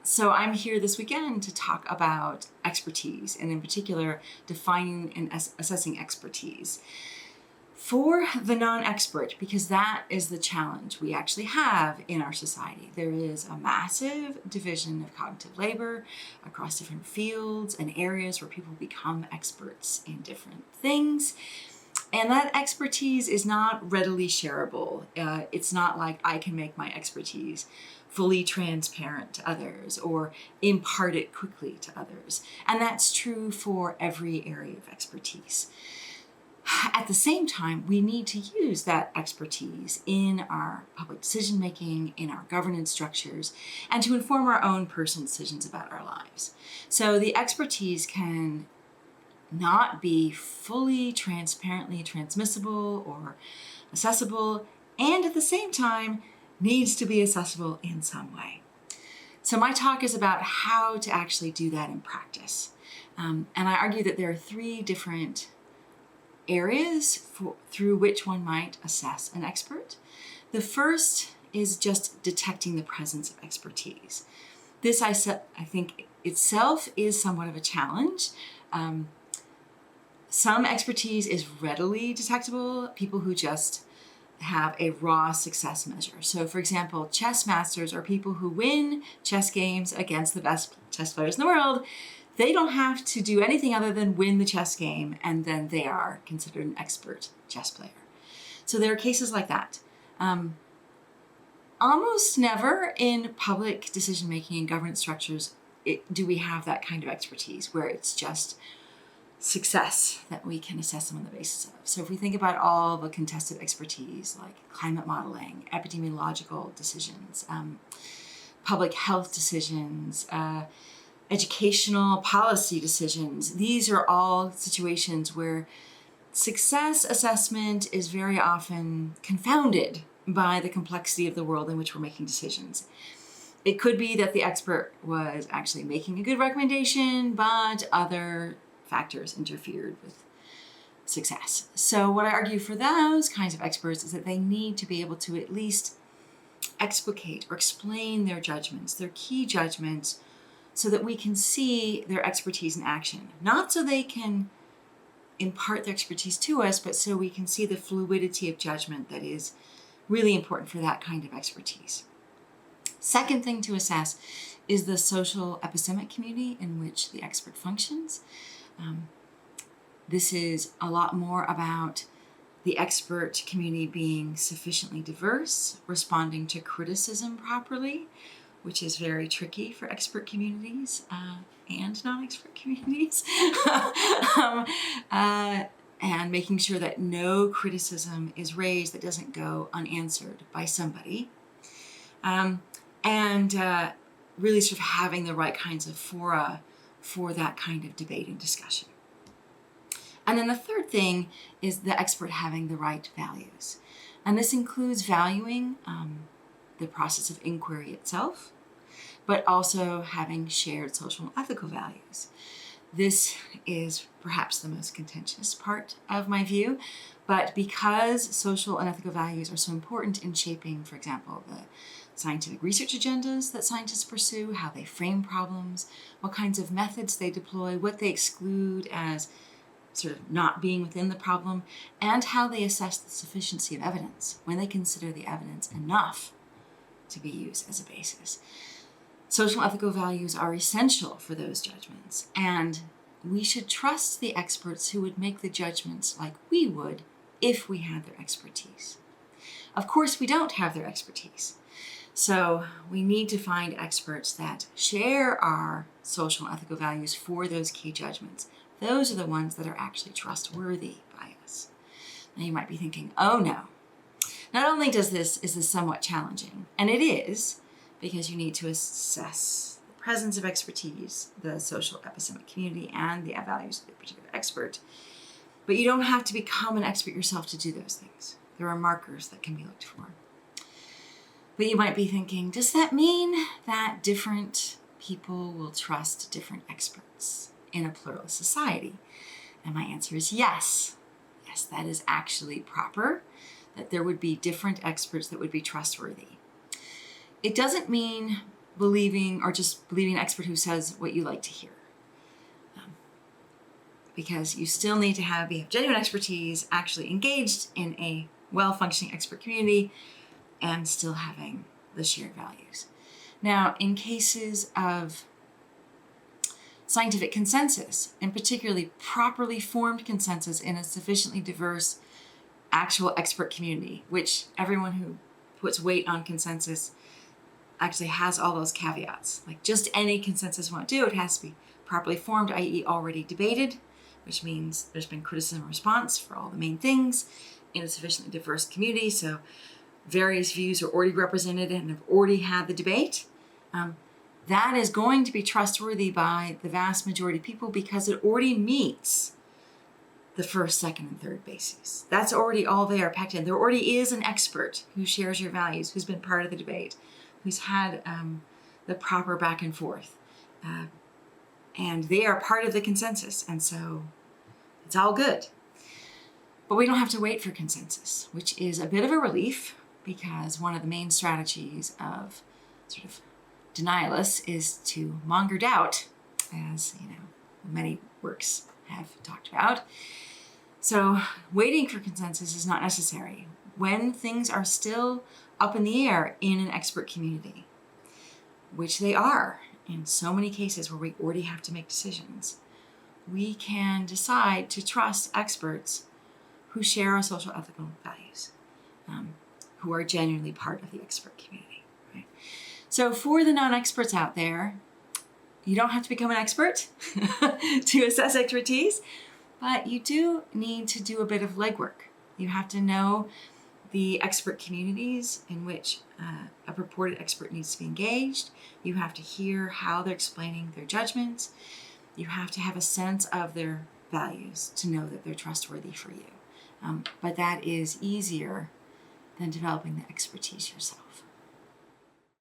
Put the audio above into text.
So I'm here this weekend to talk about expertise, and in particular, defining and assessing expertise for the non-expert, because that is the challenge we actually have in our society. There is a massive division of cognitive labor across different fields and areas where people become experts in different things. And that expertise is not readily shareable. It's not like I can make my expertise fully transparent to others or impart it quickly to others. And that's true for every area of expertise. At the same time, we need to use that expertise in our public decision-making, in our governance structures, and to inform our own personal decisions about our lives. So the expertise can not be fully transparently transmissible or accessible, and at the same time needs to be accessible in some way. So my talk is about how to actually do that in practice. And I argue that there are three different areas through which one might assess an expert. The first is just detecting the presence of expertise. This, I think, itself is somewhat of a challenge. Some expertise is readily detectable, people who just have a raw success measure. So for example, chess masters are people who win chess games against the best chess players in the world. They don't have to do anything other than win the chess game, and then they are considered an expert chess player. So there are cases like that. Almost never in public decision-making and governance structures do we have that kind of expertise where it's just success that we can assess them on the basis of. So if we think about all the contested expertise like climate modeling, epidemiological decisions, public health decisions, educational policy decisions, these are all situations where success assessment is very often confounded by the complexity of the world in which we're making decisions. It could be that the expert was actually making a good recommendation, but other factors interfered with success. So what I argue for those kinds of experts is that they need to be able to at least explicate or explain their judgments, their key judgments, so that we can see their expertise in action. Not so they can impart their expertise to us, but so we can see the fluidity of judgment that is really important for that kind of expertise. Second thing to assess is the social epistemic community in which the expert functions. This is a lot more about the expert community being sufficiently diverse, responding to criticism properly, which is very tricky for expert communities and non-expert communities, and making sure that no criticism is raised that doesn't go unanswered by somebody, and really sort of having the right kinds of fora for that kind of debate and discussion. And then the third thing is the expert having the right values. And this includes valuing the process of inquiry itself, but also having shared social and ethical values. This is perhaps the most contentious part of my view, but because social and ethical values are so important in shaping, for example, the scientific research agendas that scientists pursue, how they frame problems, what kinds of methods they deploy, what they exclude as sort of not being within the problem, and how they assess the sufficiency of evidence when they consider the evidence enough to be used as a basis. Social and ethical values are essential for those judgments, and we should trust the experts who would make the judgments like we would if we had their expertise. Of course, we don't have their expertise. So we need to find experts that share our social and ethical values for those key judgments. Those are the ones that are actually trustworthy by us. Now you might be thinking, oh no. Not only is this somewhat challenging, and it is, because you need to assess the presence of expertise, the social epistemic community, and the values of the particular expert, but you don't have to become an expert yourself to do those things. There are markers that can be looked for. But you might be thinking, does that mean that different people will trust different experts in a pluralist society? And my answer is yes. Yes, that is actually proper, that there would be different experts that would be trustworthy. It doesn't mean believing an expert who says what you like to hear. Because you still need to have genuine expertise, actually engaged in a well-functioning expert community, and still having the shared values. Now, in cases of scientific consensus, and particularly properly formed consensus in a sufficiently diverse actual expert community, which everyone who puts weight on consensus actually has all those caveats. Like just any consensus won't do. It has to be properly formed, i.e. already debated, which means there's been criticism and response for all the main things in a sufficiently diverse community. So various views are already represented and have already had the debate. That is going to be trustworthy by the vast majority of people because it already meets the first, second, and third bases. That's already all there packed in. There already is an expert who shares your values, who's been part of the debate, who's had the proper back and forth. And they are part of the consensus. And so it's all good. But we don't have to wait for consensus, which is a bit of a relief because one of the main strategies of sort of denialists is to monger doubt, as many works have talked about. So waiting for consensus is not necessary when things are still up in the air in an expert community, which they are in so many cases where we already have to make decisions. We can decide to trust experts who share our social ethical values, who are genuinely part of the expert community. Right? So for the non-experts out there, you don't have to become an expert to assess expertise, but you do need to do a bit of legwork. You have to know the expert communities in which a purported expert needs to be engaged. You have to hear how they're explaining their judgments. You have to have a sense of their values to know that they're trustworthy for you. But that is easier than developing the expertise yourself.